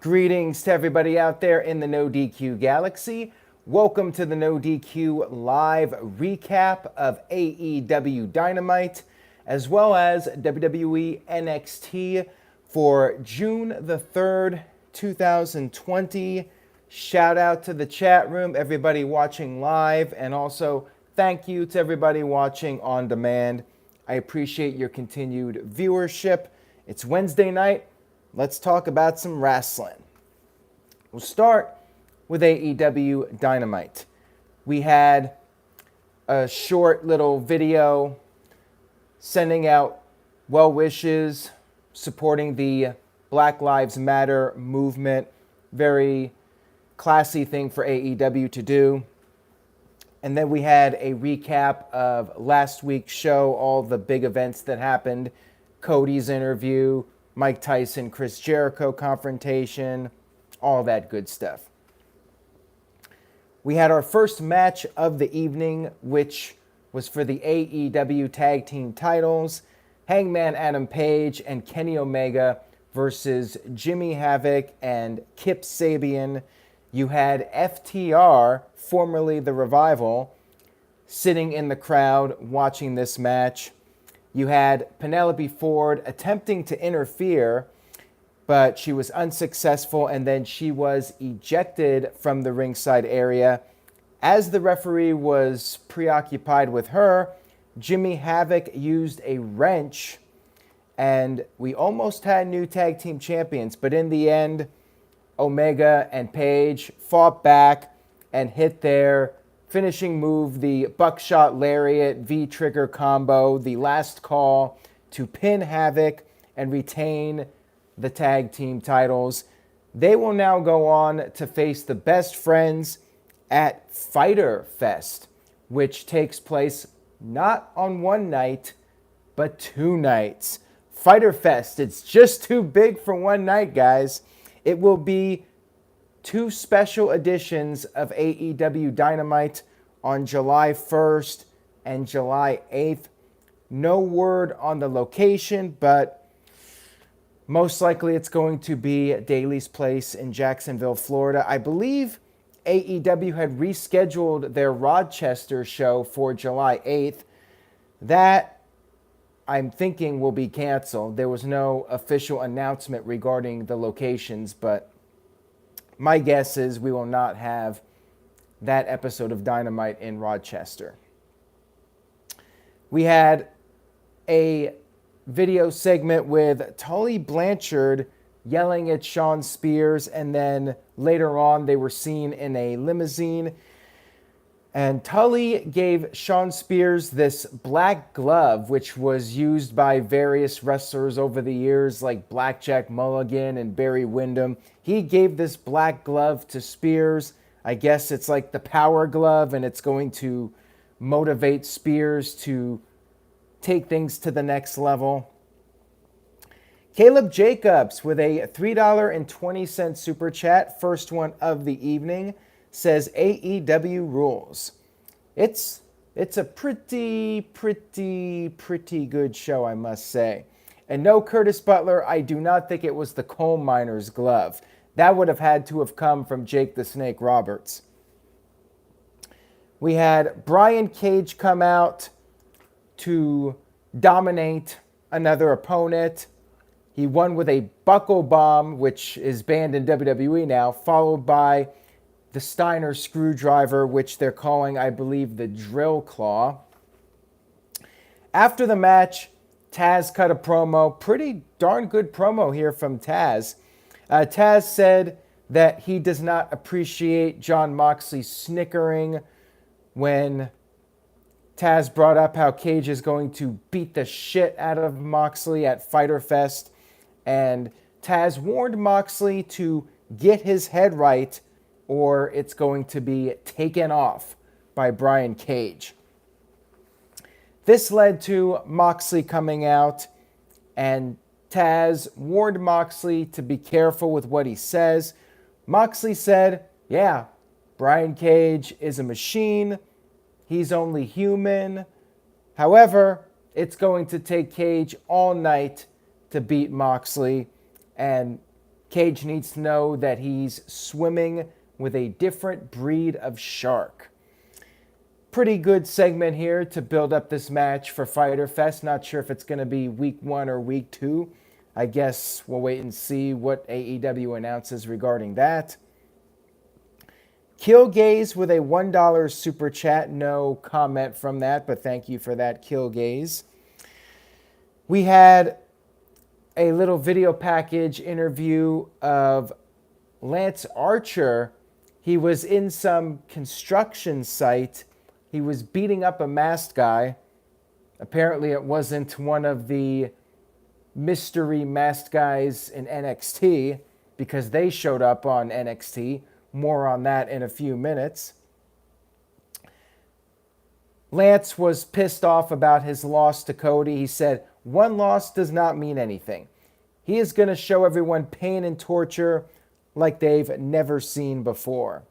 Greetings to everybody out there in the No DQ galaxy. Welcome to the No DQ live recap of AEW Dynamite, as well as WWE NXT for June the 3rd, 2020. Shout out to the chat room, everybody watching live, and also thank you to everybody watching on demand. I appreciate your continued viewership. It's Wednesday night. Let's talk about some wrestling. We'll start with AEW Dynamite. We had a short little video sending out well wishes, supporting the Black Lives Matter movement. Very classy thing for AEW to do. And then we had a recap of last week's show, all the big events that happened. Cody's interview, Mike Tyson, Chris Jericho confrontation, all that good stuff. We had our first match of the evening, which was for the AEW Tag Team titles. Hangman Adam Page and Kenny Omega versus Jimmy Havoc and Kip Sabian. You had FTR, formerly The Revival, sitting in the crowd watching this match. You had Penelope Ford attempting to interfere, but she was unsuccessful, and then she was ejected from the ringside area. As the referee was preoccupied with her, Jimmy Havoc used a wrench, and we almost had new tag team champions, but in the end, Omega and Page fought back and hit their finishing move, the buckshot lariat V-trigger combo, the last call to pin Havoc and retain the tag team titles. They will now go on to face the Best Friends at Fyter Fest, which takes place not on one night, but 2 nights. Fyter Fest, it's just too big for one night, guys. It will be 2 special editions of AEW Dynamite on July 1st and July 8th. No word on the location, but most likely it's going to be Daly's Place in Jacksonville, Florida. I believe AEW had rescheduled their Rochester show for July 8th. That, I'm thinking, will be canceled. There was no official announcement regarding the locations, but my guess is we will not have that episode of Dynamite in Rochester. We had a video segment with Tully Blanchard yelling at Shawn Spears, and then later on they were seen in a limousine. And Tully gave Shawn Spears this black glove, which was used by various wrestlers over the years, like Blackjack Mulligan and Barry Windham. He gave this black glove to Spears. I guess it's like the power glove, and it's going to motivate Spears to take things to the next level. Caleb Jacobs with a $3.20 super chat, first one of the evening, says AEW rules. It's a pretty good show, I must say. And no, Curtis Butler, I do not think it was the coal miner's glove. That would have had to have come from Jake the Snake Roberts. We had Brian Cage come out to dominate another opponent. He won with a buckle bomb, which is banned in WWE now, followed by the Steiner screwdriver, which they're calling, I believe, the drill claw. After the match, Taz cut a promo. Pretty darn good promo here from Taz. Taz said that he does not appreciate Jon Moxley snickering when Taz brought up how Cage is going to beat the shit out of Moxley at Fyter Fest. And Taz warned Moxley to get his head right, or it's going to be taken off by Brian Cage. This led to Moxley coming out, and Taz warned Moxley to be careful with what he says. Moxley said, yeah, Brian Cage is a machine. He's only human. However, it's going to take Cage all night to beat Moxley, and Cage needs to know that he's swimming with a different breed of shark. Pretty good segment here to build up this match for Fyter Fest. Not sure if it's going to be week 1 or week 2. I guess we'll wait and see what AEW announces regarding that. Killgaze with a $1 super chat. No comment from that, but thank you for that, Killgaze. We had a little video package interview of Lance Archer. He was in some construction site. He was beating up a masked guy. Apparently it wasn't one of the mystery masked guys in NXT because they showed up on NXT. More on that in a few minutes. Lance was pissed off about his loss to Cody. He said, "One loss does not mean anything. He is going to show everyone pain and torture like they've never seen before."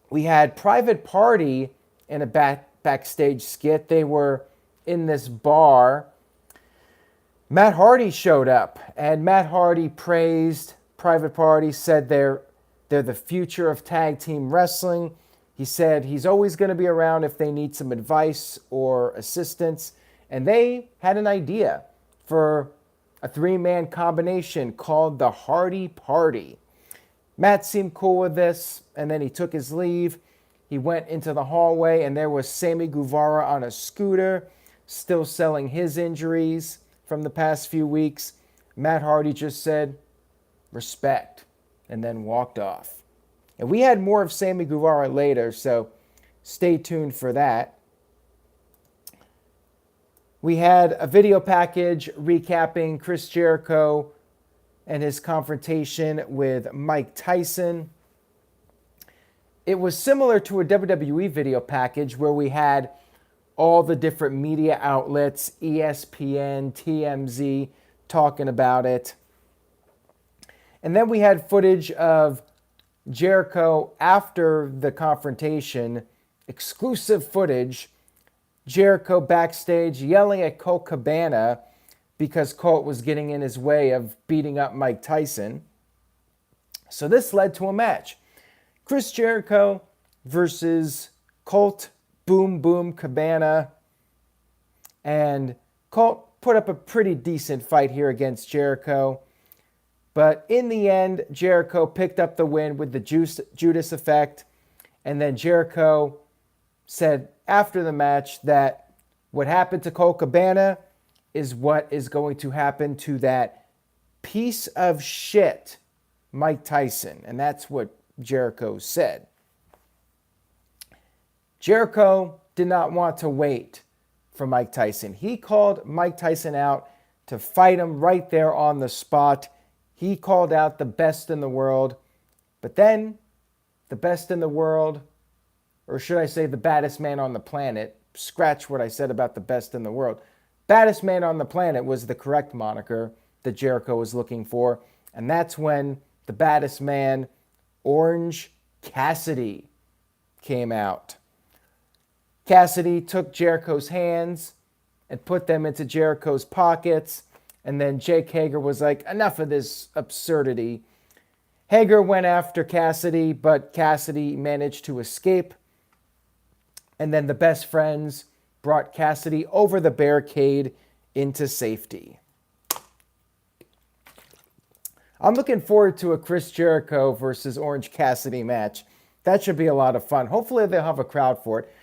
We had Private Party in a backstage skit. They were in this bar. Matt Hardy showed up, and Matt Hardy praised Private Party, said they're the future of tag team wrestling. He said he's always going to be around if they need some advice or assistance. And they had an idea for a 3-man combination called the Hardy Party. Matt seemed cool with this, and then he took his leave. He went into the hallway, and there was Sammy Guevara on a scooter, still selling his injuries from the past few weeks. Matt Hardy just said, "Respect," and then walked off. And we had more of Sammy Guevara later, so stay tuned for that. We had a video package recapping Chris Jericho and his confrontation with Mike Tyson. It was similar to a WWE video package where we had all the different media outlets, ESPN, TMZ, talking about it. And then we had footage of Jericho after the confrontation, exclusive footage, Jericho backstage yelling at Colt Cabana because Colt was getting in his way of beating up Mike Tyson. So this led to a match. Chris Jericho versus Colt Boom Boom Cabana. And Colt put up a pretty decent fight here against Jericho. But in the end, Jericho picked up the win with the Judas effect. And then Jericho said after the match that what happened to Colt Cabana is what is going to happen to that piece of shit, Mike Tyson. And that's what Jericho said. Jericho did not want to wait for Mike Tyson. He called Mike Tyson out to fight him right there on the spot. He called out the best in the world. But then the best in the world, or should I say the baddest man on the planet, scratch what I said about the best in the world. Baddest man on the planet was the correct moniker that Jericho was looking for. And that's when the baddest man, Orange Cassidy, came out. Cassidy took Jericho's hands and put them into Jericho's pockets. And then Jake Hager was like, enough of this absurdity. Hager went after Cassidy, but Cassidy managed to escape. And then the best friends brought Cassidy over the barricade into safety. I'm looking forward to a Chris Jericho versus Orange Cassidy match. That should be a lot of fun. Hopefully they'll have a crowd for it.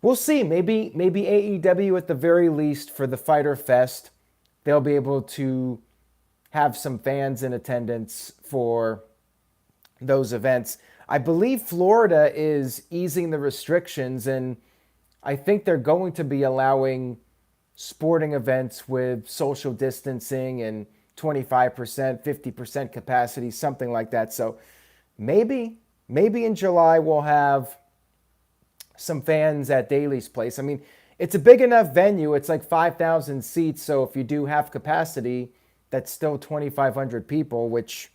We'll see. Maybe AEW at the very least for the Fyter Fest, they'll be able to have some fans in attendance for those events. I believe Florida is easing the restrictions, and I think they're going to be allowing sporting events with social distancing and 25%, 50% capacity, something like that. So maybe in July we'll have some fans at Daly's place. I mean, it's a big enough venue. It's like 5,000 seats. So if you do half capacity, that's still 2,500 people, which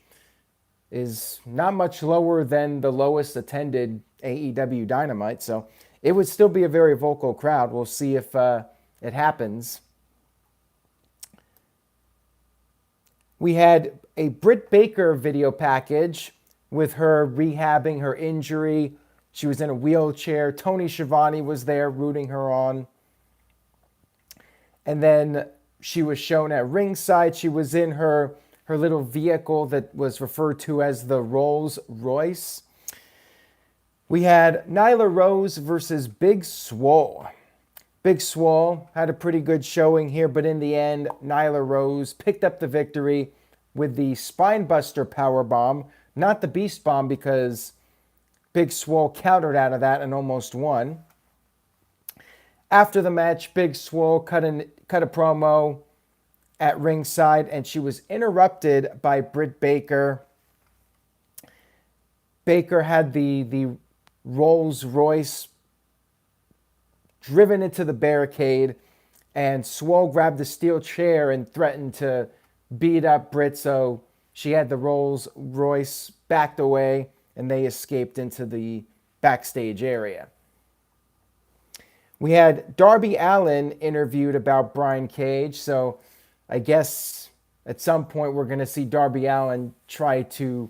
is not much lower than the lowest attended AEW Dynamite. So it would still be a very vocal crowd. We'll see if it happens. We had a Britt Baker video package with her rehabbing her injury. She was in a wheelchair. Tony Schiavone was there rooting her on. And then she was shown at ringside. She was in her little vehicle that was referred to as the Rolls Royce. We had Nyla Rose versus Big Swole. Big Swole had a pretty good showing here, but in the end, Nyla Rose picked up the victory with the Spinebuster Powerbomb, not the Beast Bomb, because Big Swole countered out of that and almost won. After the match, Big Swole cut a promo at ringside, and she was interrupted by Britt Baker. Baker had the Rolls Royce driven into the barricade, and Swole grabbed the steel chair and threatened to beat up Britt, so she had the Rolls Royce backed away, and they escaped into the backstage area. We had Darby Allin interviewed about Brian Cage, so I guess at some point we're going to see Darby Allin try to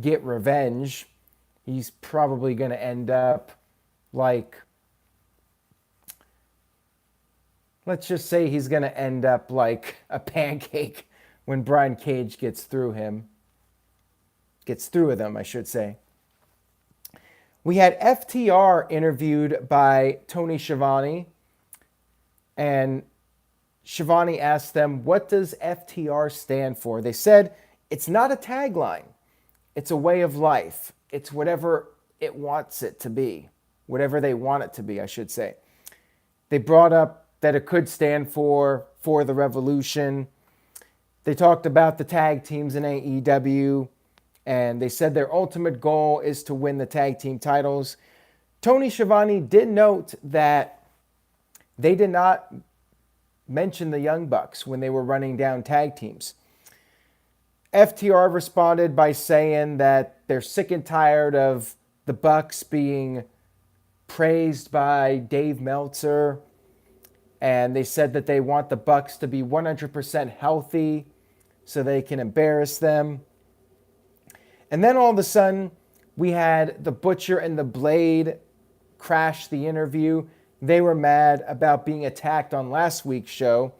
get revenge. He's probably going to end up like, let's just say he's going to end up like a pancake when Brian Cage gets through with him, I should say. We had FTR interviewed by Tony Schiavone, and Schiavone asked them, what does FTR stand for? They said, it's not a tagline. It's a way of life. It's whatever it wants it to be. Whatever they want it to be, I should say. They brought up that it could stand for the Revolution. They talked about the tag teams in AEW, and they said their ultimate goal is to win the tag team titles. Tony Schiavone did note that they did not mention the Young Bucks when they were running down tag teams. FTR responded by saying that they're sick and tired of the Bucks being praised by Dave Meltzer, and they said that they want the Bucks to be 100% healthy so they can embarrass them. And then all of a sudden, we had the Butcher and the Blade crash the interview. They were mad about being attacked on last week's show.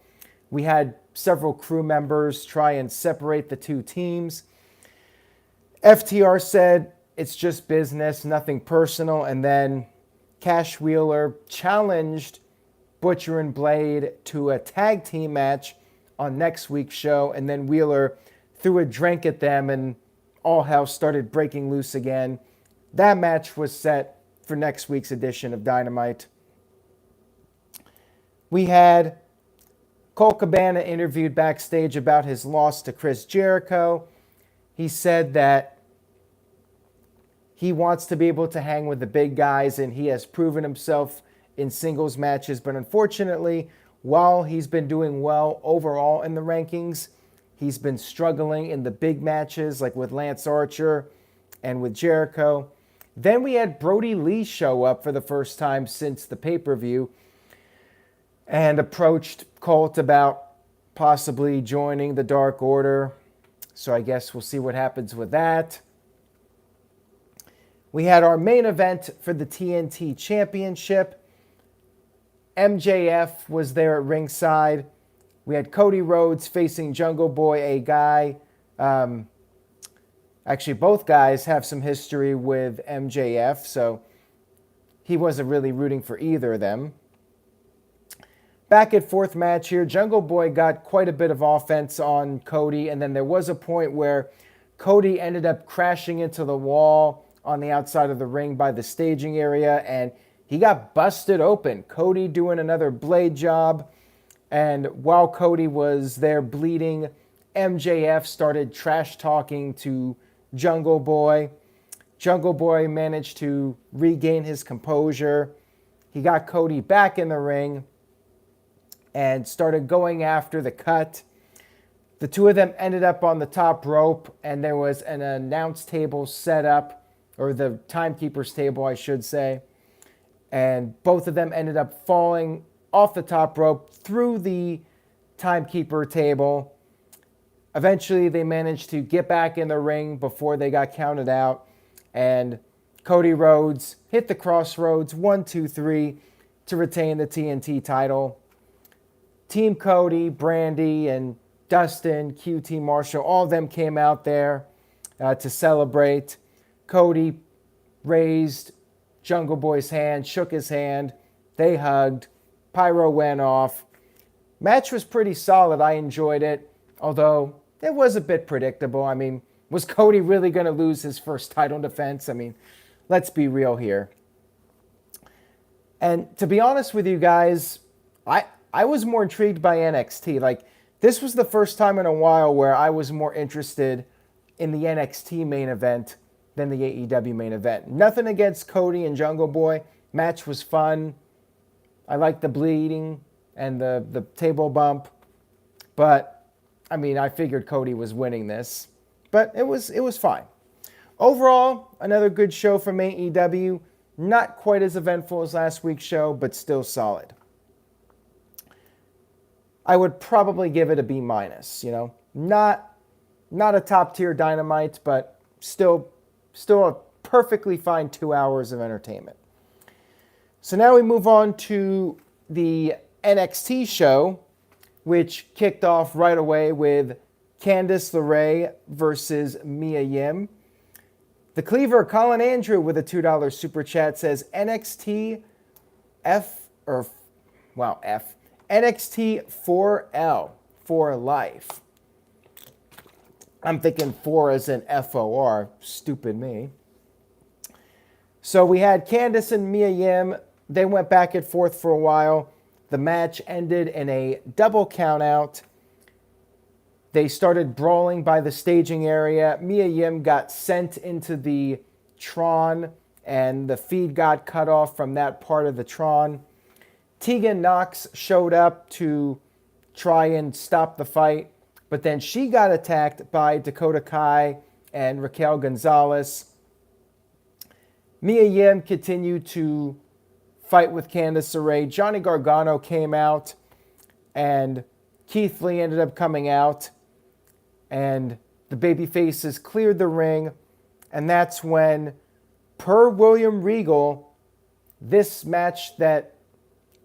We had several crew members try and separate the two teams. FTR said it's just business, nothing personal. And then Cash Wheeler challenged Butcher and Blade to a tag team match on next week's show. And then Wheeler threw a drink at them and all hell started breaking loose again. That match was set for next week's edition of Dynamite. We had Colt Cabana interviewed backstage about his loss to Chris Jericho. He said that he wants to be able to hang with the big guys, and he has proven himself in singles matches. But unfortunately, while he's been doing well overall in the rankings, he's been struggling in the big matches, like with Lance Archer and with Jericho. Then we had Brody Lee show up for the first time since the pay-per-view and approached Colt about possibly joining the Dark Order. So I guess we'll see what happens with that. We had our main event for the TNT Championship. MJF was there at ringside. We had Cody Rhodes facing Jungle Boy, a guy. Actually, both guys have some history with MJF, so he wasn't really rooting for either of them. Back at fourth match here, Jungle Boy got quite a bit of offense on Cody, and then there was a point where Cody ended up crashing into the wall on the outside of the ring by the staging area, and he got busted open. Cody doing another blade job, and while Cody was there bleeding, MJF started trash talking to Jungle Boy. Jungle Boy managed to regain his composure. He got Cody back in the ring and started going after the cut. The two of them ended up on the top rope, and there was an announce table set up, or the timekeeper's table, I should say. And both of them ended up falling off the top rope through the timekeeper table. Eventually, they managed to get back in the ring before they got counted out. And Cody Rhodes hit the crossroads 1, 2, 3 to retain the TNT title. Team Cody, Brandy, and Dustin, QT Marshall, all of them came out there to celebrate. Cody raised Jungle Boy's hand, shook his hand. They hugged. Pyro went off. Match was pretty solid. I enjoyed it, although it was a bit predictable. I mean, was Cody really going to lose his first title defense? I mean, let's be real here. And to be honest with you guys, I was more intrigued by NXT. Like, this was the first time in a while where I was more interested in the NXT main event than the AEW main event. Nothing against Cody and Jungle Boy. Match was fun. I liked the bleeding and the table bump. But, I mean, I figured Cody was winning this. But it was fine. Overall, another good show from AEW. Not quite as eventful as last week's show, but still solid. I would probably give it a B-. Not a top-tier Dynamite, but still a perfectly fine 2 hours of entertainment. So now we move on to the NXT show, which kicked off right away with Candice LeRae versus Mia Yim. The Cleaver, Colin Andrew, with a $2 super chat says NXT NXT 4L, for life. I'm thinking 4 as in FOR. Stupid me. So we had Candice and Mia Yim. They went back and forth for a while. The match ended in a double countout. They started brawling by the staging area. Mia Yim got sent into the Tron, and the feed got cut off from that part of the Tron. Tegan Nox showed up to try and stop the fight, but then she got attacked by Dakota Kai and Raquel Gonzalez. Mia Yim continued to fight with Candice LeRae. Johnny Gargano came out, and Keith Lee ended up coming out, and the babyfaces cleared the ring, and that's when, per William Regal, this match that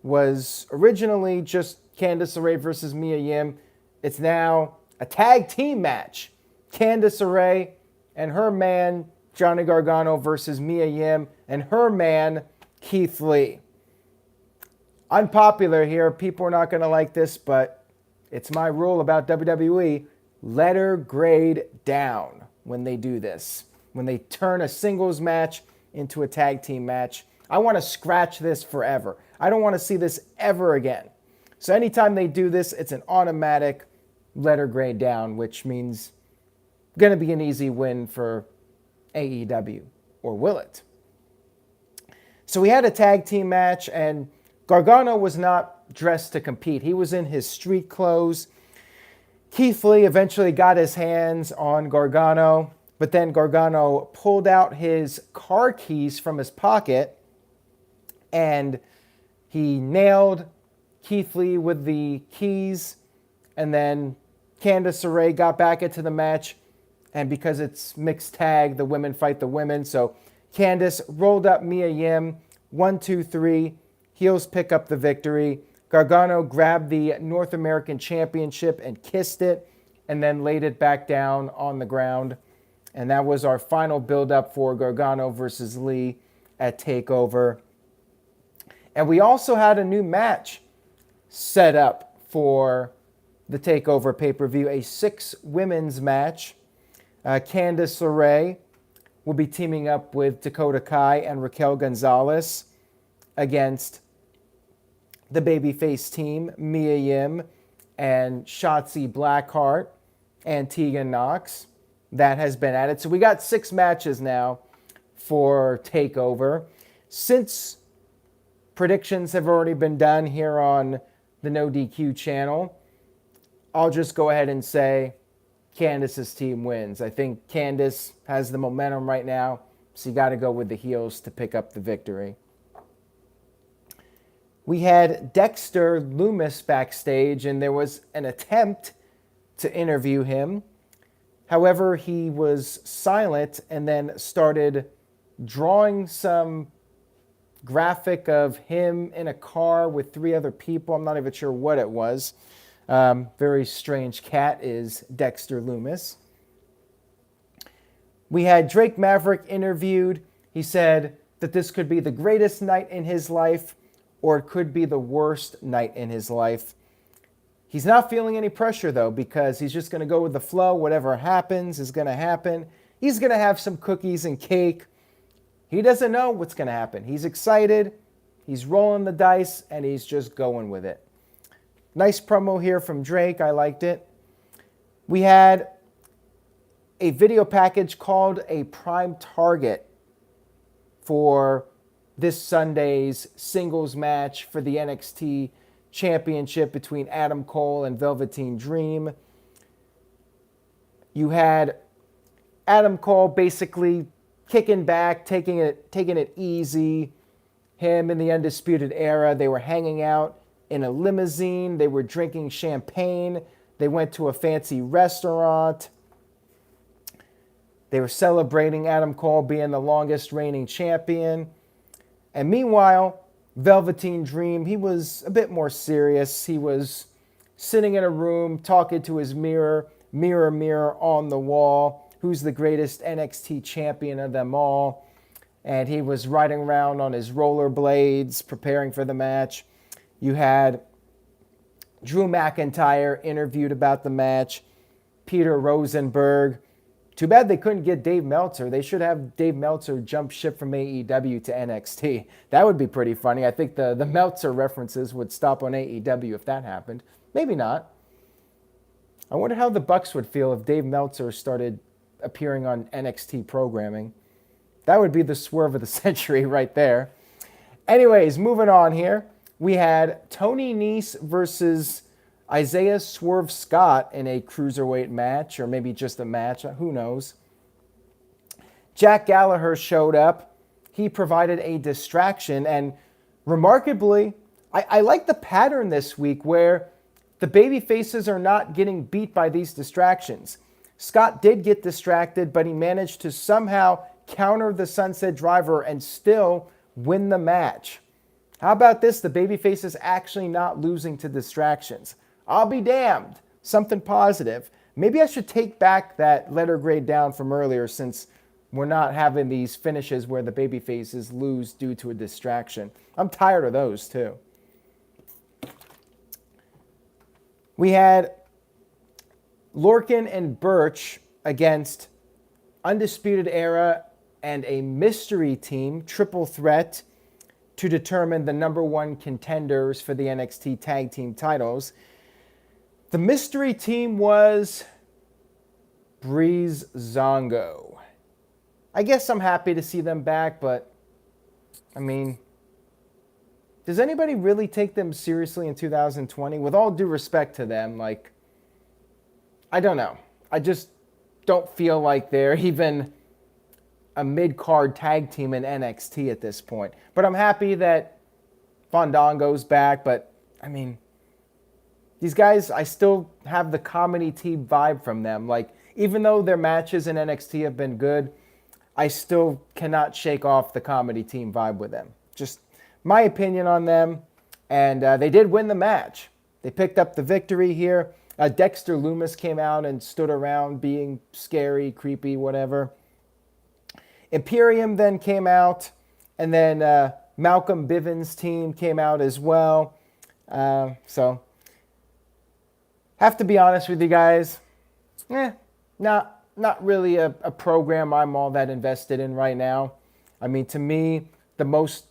was originally just Candice LeRae versus Mia Yim, it's now a tag team match. Candice LeRae and her man, Johnny Gargano, versus Mia Yim and her man, Keith Lee. Unpopular here. People are not going to like this, but it's my rule about WWE. Letter grade down when they do this. When they turn a singles match into a tag team match. I want to scratch this forever. I don't want to see this ever again. So anytime they do this, it's an automatic letter grade down, which means going to be an easy win for AEW. Or will it? So we had a tag team match, and Gargano was not dressed to compete. He was in his street clothes. Keith Lee eventually got his hands on Gargano, but then Gargano pulled out his car keys from his pocket, and he nailed Keith Lee with the keys, and then Candice LeRae got back into the match, and because it's mixed tag, the women fight the women, so Candice rolled up Mia Yim, 1, 2, 3, heels pick up the victory. Gargano grabbed the North American Championship and kissed it, and then laid it back down on the ground, and that was our final build-up for Gargano versus Lee at TakeOver. And we also had a new match set up for the TakeOver pay-per-view, a 6 women's match. Candice LeRae will be teaming up with Dakota Kai and Raquel Gonzalez against the babyface team, Mia Yim and Shotzi Blackheart and Tegan Nox. That has been added. So we got 6 matches now for TakeOver. Since predictions have already been done here on the No DQ channel, I'll just go ahead and say Candice's team wins. I think Candice has the momentum right now, so you got to go with the heels to pick up the victory. We had Dexter Lumis backstage, and there was an attempt to interview him. However, he was silent and then started drawing some graphic of him in a car with 3 other people. I'm not even sure what it was. Very strange cat is Dexter Lumis. We had Drake Maverick interviewed. He said that this could be the greatest night in his life, or it could be the worst night in his life. He's not feeling any pressure, though, because he's just going to go with the flow. Whatever happens is going to happen. He's going to have some cookies and cake. He doesn't know what's going to happen. He's excited. He's rolling the dice, and he's just going with it. Nice promo here from Drake. I liked it. We had a video package called a Prime Target for this Sunday's singles match for the NXT Championship between Adam Cole and Velveteen Dream. You had Adam Cole basically kicking back, taking it easy. Him in the Undisputed Era, they were hanging out in a limousine. They were drinking champagne. They went to a fancy restaurant. They were celebrating Adam Cole being the longest reigning champion. And meanwhile, Velveteen Dream, he was a bit more serious. He was sitting in a room talking to his mirror, mirror, mirror on the wall. Who's the greatest NXT champion of them all? And he was riding around on his rollerblades, preparing for the match. You had Drew McIntyre interviewed about the match. Peter Rosenberg. Too bad they couldn't get Dave Meltzer. They should have Dave Meltzer jump ship from AEW to NXT. That would be pretty funny. I think the Meltzer references would stop on AEW if that happened. Maybe not. I wonder how the Bucks would feel if Dave Meltzer started appearing on NXT programming. That would be the swerve of the century right there. Anyways, moving on here. We had Tony Nese versus Isaiah Swerve Scott in a cruiserweight match, or maybe just a match, who knows. Jack Gallagher showed up. He provided a distraction, and remarkably, I like the pattern this week where the baby faces are not getting beat by these distractions. Scott did get distracted, but he managed to somehow counter the Sunset Driver and still win the match. How about this? The babyface is actually not losing to distractions. I'll be damned. Something positive. Maybe I should take back that letter grade down from earlier, since we're not having these finishes where the babyfaces lose due to a distraction. I'm tired of those too. We had Lorcan and Birch against Undisputed Era and a mystery team, triple threat, to determine the number 1 contenders for the NXT tag team titles. The mystery team was Breeze Zongo. I guess I'm happy to see them back, but I mean, does anybody really take them seriously in 2020? With all due respect to them, I don't know. I just don't feel like they're even a mid-card tag team in NXT at this point. But I'm happy that Fandango's back, but I mean, these guys, I still have the comedy team vibe from them. Even though their matches in NXT have been good, I still cannot shake off the comedy team vibe with them. Just my opinion on them. And they did win the match. They picked up the victory here. Dexter Lumis came out and stood around being scary, creepy, whatever. Imperium then came out. And then Malcolm Bivens' team came out as well. So have to be honest with you guys, not really a program I'm all that invested in right now. I mean, to me, the most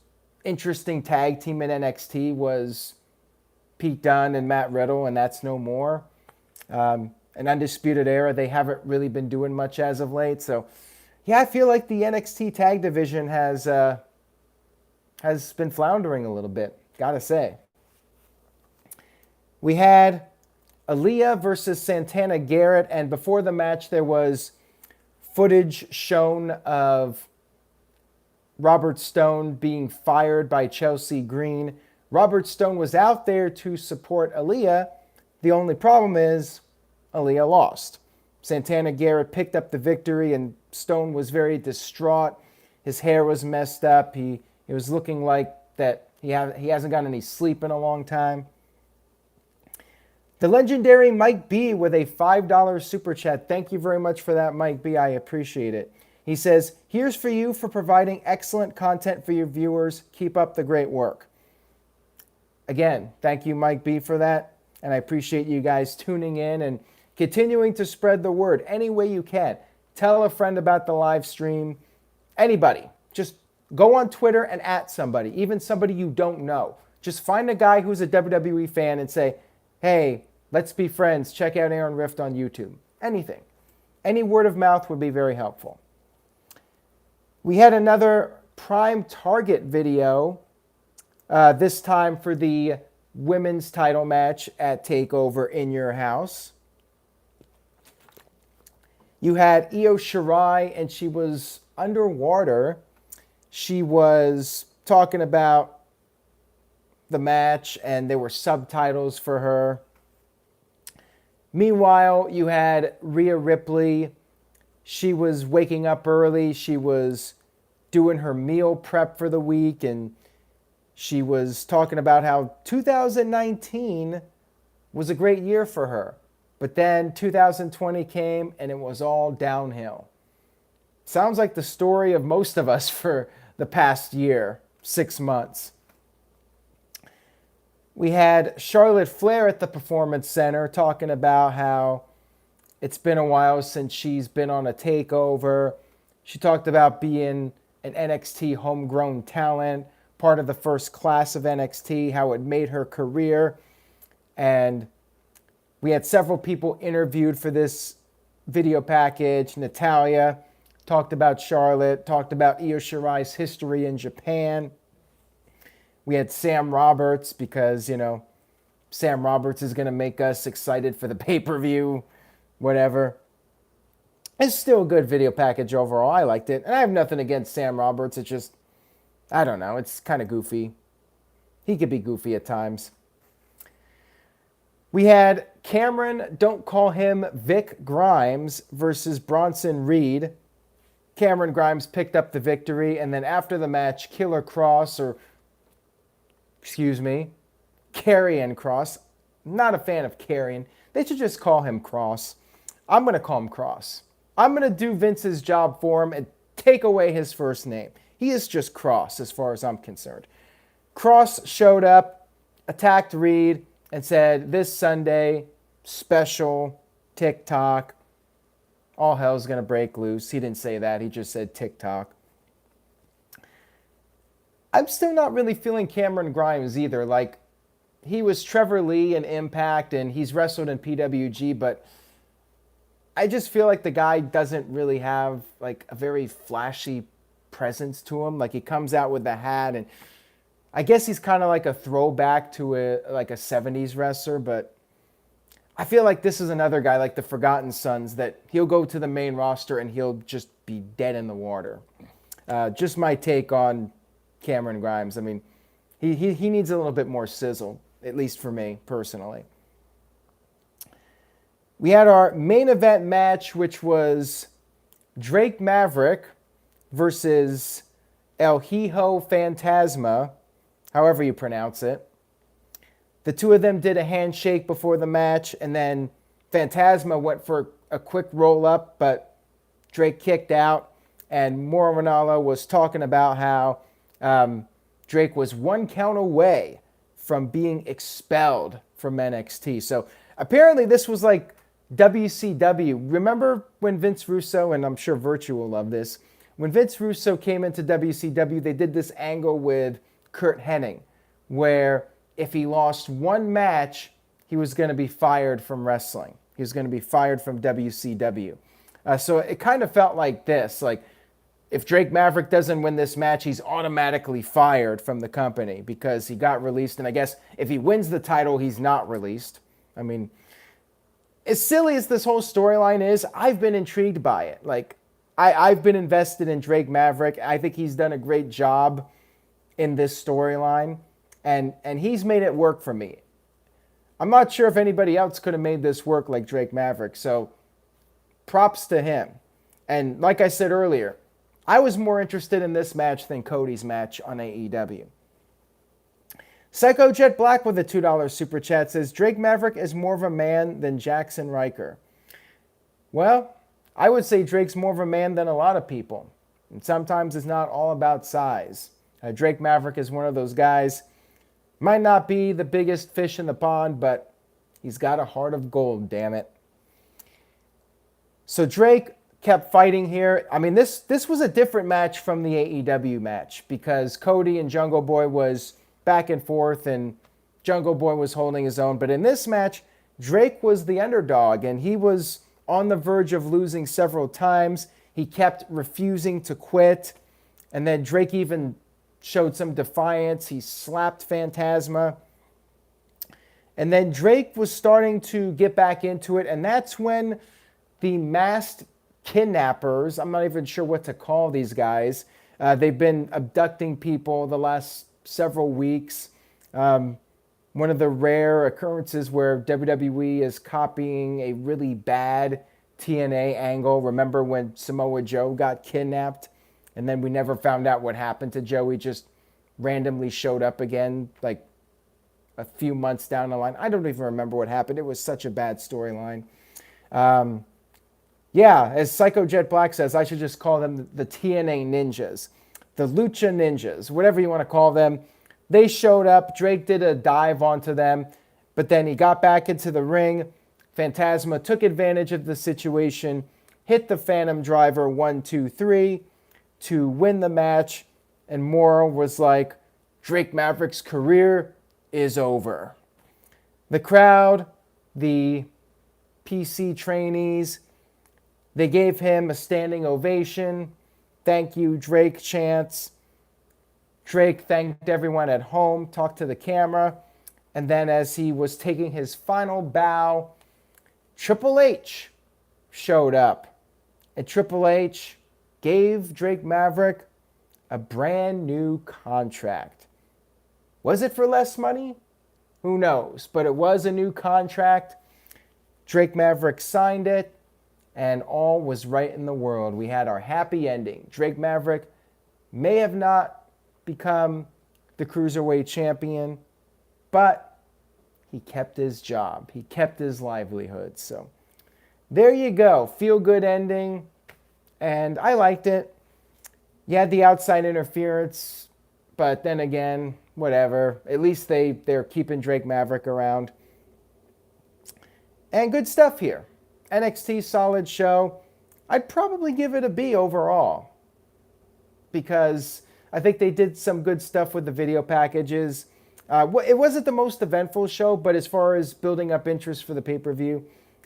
interesting tag team in NXT was Pete Dunne and Matt Riddle, and that's no more. An Undisputed Era, they haven't really been doing much as of late. So, yeah, I feel like the NXT tag division has been floundering a little bit, gotta say. We had Aaliyah versus Santana Garrett, and before the match there was footage shown of Robert Stone being fired by Chelsea Green. Robert Stone was out there to support Aaliyah. The only problem is Aaliyah lost. Santana Garrett picked up the victory, and Stone was very distraught. His hair was messed up. He was looking like that he hasn't gotten any sleep in a long time. The legendary Mike B with a $5 super chat. Thank you very much for that, Mike B. I appreciate it. He says, here's for you for providing excellent content for your viewers. Keep up the great work. Again, thank you, Mike B, for that. And I appreciate you guys tuning in and continuing to spread the word any way you can. Tell a friend about the live stream. Anybody. Just go on Twitter and at somebody, even somebody you don't know. Just find a guy who's a WWE fan and say, hey, let's be friends. Check out Aaron Rift on YouTube. Anything. Any word of mouth would be very helpful. We had another Prime Target video, this time for the women's title match at TakeOver in Your House. You had Io Shirai, and she was underwater. She was talking about the match, and there were subtitles for her. Meanwhile, you had Rhea Ripley. She was waking up early. She was doing her meal prep for the week, and she was talking about how 2019 was a great year for her. But then 2020 came, and it was all downhill. Sounds like the story of most of us for the past year, 6 months. We had Charlotte Flair at the Performance Center talking about how it's been a while since she's been on a takeover. She talked about being an NXT homegrown talent, part of the first class of NXT, how it made her career. And we had several people interviewed for this video package. Natalya talked about Charlotte, talked about Io Shirai's history in Japan. We had Sam Roberts because, Sam Roberts is going to make us excited for the pay-per-view, whatever. It's still a good video package overall. I liked it. And I have nothing against Sam Roberts. It's just, I don't know. It's kind of goofy. He could be goofy at times. We had Cameron, don't call him Vic Grimes, versus Bronson Reed. Cameron Grimes picked up the victory. And then after the match, Karrion Kross. Not a fan of Karrion. They should just call him Cross. I'm going to call him Cross. I'm going to do Vince's job for him and take away his first name. He is just Cross as far as I'm concerned. Cross showed up, attacked Reed, and said, this Sunday, special, TikTok, all hell's going to break loose. He didn't say that. He just said TikTok. I'm still not really feeling Cameron Grimes either. Like, he was Trevor Lee in Impact, and he's wrestled in PWG, but I just feel like the guy doesn't really have, like, a very flashy presence to him. Like, he comes out with the hat, and I guess he's kind of like a throwback to a 70s wrestler, but I feel like this is another guy like the Forgotten Sons that he'll go to the main roster and he'll just be dead in the water. Just my take on Cameron Grimes. I mean, he needs a little bit more sizzle, at least for me personally. We had our main event match, which was Drake Maverick versus El Hijo Fantasma, however you pronounce it. The two of them did a handshake before the match, and then Fantasma went for a quick roll-up, but Drake kicked out, and Mauro Ranallo was talking about how Drake was one count away from being expelled from NXT. So apparently this was like WCW. Remember when Vince Russo, and I'm sure Virtue will love this, when Vince Russo came into WCW, they did this angle with Kurt Hennig, where if he lost one match, he was going to be fired from wrestling. He was going to be fired from WCW. So it kind of felt like this, like if Drake Maverick doesn't win this match, he's automatically fired from the company because he got released. And I guess if he wins the title, he's not released. I mean, as silly as this whole storyline is, I've been intrigued by it. Like, I've been invested in Drake Maverick. I think he's done a great job in this storyline, and he's made it work for me. I'm not sure if anybody else could have made this work like Drake Maverick, so props to him. And like I said earlier, I was more interested in this match than Cody's match on AEW. Psycho Jet Black with a $2 super chat says, Drake Maverick is more of a man than Jackson Riker. Well, I would say Drake's more of a man than a lot of people. And sometimes it's not all about size. Drake Maverick is one of those guys. Might not be the biggest fish in the pond, but he's got a heart of gold, damn it. So Drake kept fighting here. I mean, this was a different match from the AEW match because Cody and Jungle Boy was back and forth and Jungle Boy was holding his own. But in this match, Drake was the underdog and he was on the verge of losing several times. He kept refusing to quit. And then Drake even showed some defiance. He slapped Phantasma. And then Drake was starting to get back into it. And that's when the masked kidnappers, I'm not even sure what to call these guys. They've been abducting people the last several weeks. One of the rare occurrences where WWE is copying a really bad TNA angle. Remember when Samoa Joe got kidnapped and then we never found out what happened to Joe? He just randomly showed up again like a few months down the line. I don't even remember what happened. It was such a bad storyline. Yeah, as Psycho Jet Black says, I should just call them the TNA Ninjas. The Lucha Ninjas, whatever you want to call them. They showed up. Drake did a dive onto them. But then he got back into the ring. Phantasma took advantage of the situation, hit the Phantom Driver 1, 2, 3 to win the match. And Moral was like, Drake Maverick's career is over. The crowd, the PC trainees, they gave him a standing ovation. Thank you, Drake chants. Drake thanked everyone at home, talked to the camera, and then as he was taking his final bow, Triple H showed up. And Triple H gave Drake Maverick a brand new contract. Was it for less money? Who knows? But it was a new contract. Drake Maverick signed it, and all was right in the world. We had our happy ending. Drake Maverick may have not become the Cruiserweight champion, but he kept his job. He kept his livelihood. So there you go. Feel good ending. And I liked it. You had the outside interference, but then again, whatever. At least they're keeping Drake Maverick around. And good stuff here. NXT solid show. I'd probably give it a B overall because I think they did some good stuff with the video packages. It wasn't the most eventful show, but as far as building up interest for the pay-per-view,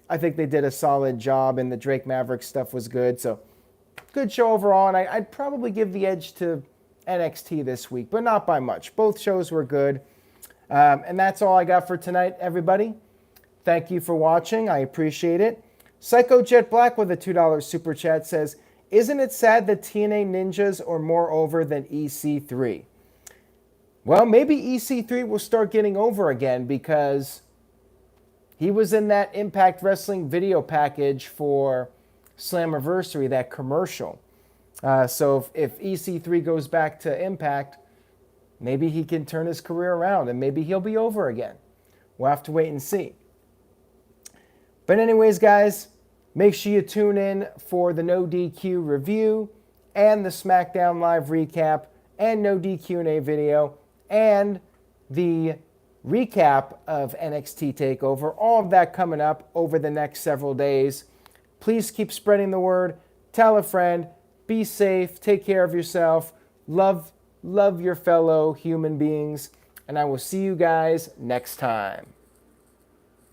I think they did a solid job, and the Drake Maverick stuff was good. So good show overall, and I'd probably give the edge to NXT this week, but not by much. Both shows were good. And that's all I got for tonight, everybody. Thank you for watching. I appreciate it. Psycho Jet Black with a $2 super chat says, isn't it sad that TNA Ninjas are more over than EC3? Well, maybe EC3 will start getting over again because he was in that Impact Wrestling video package for Slammiversary, that commercial. So if EC3 goes back to Impact, maybe he can turn his career around and maybe he'll be over again. We'll have to wait and see. But anyways, guys, make sure you tune in for the No DQ review and the SmackDown Live recap and No DQ&A video and the recap of NXT TakeOver. All of that coming up over the next several days. Please keep spreading the word. Tell a friend. Be safe. Take care of yourself. Love your fellow human beings. And I will see you guys next time.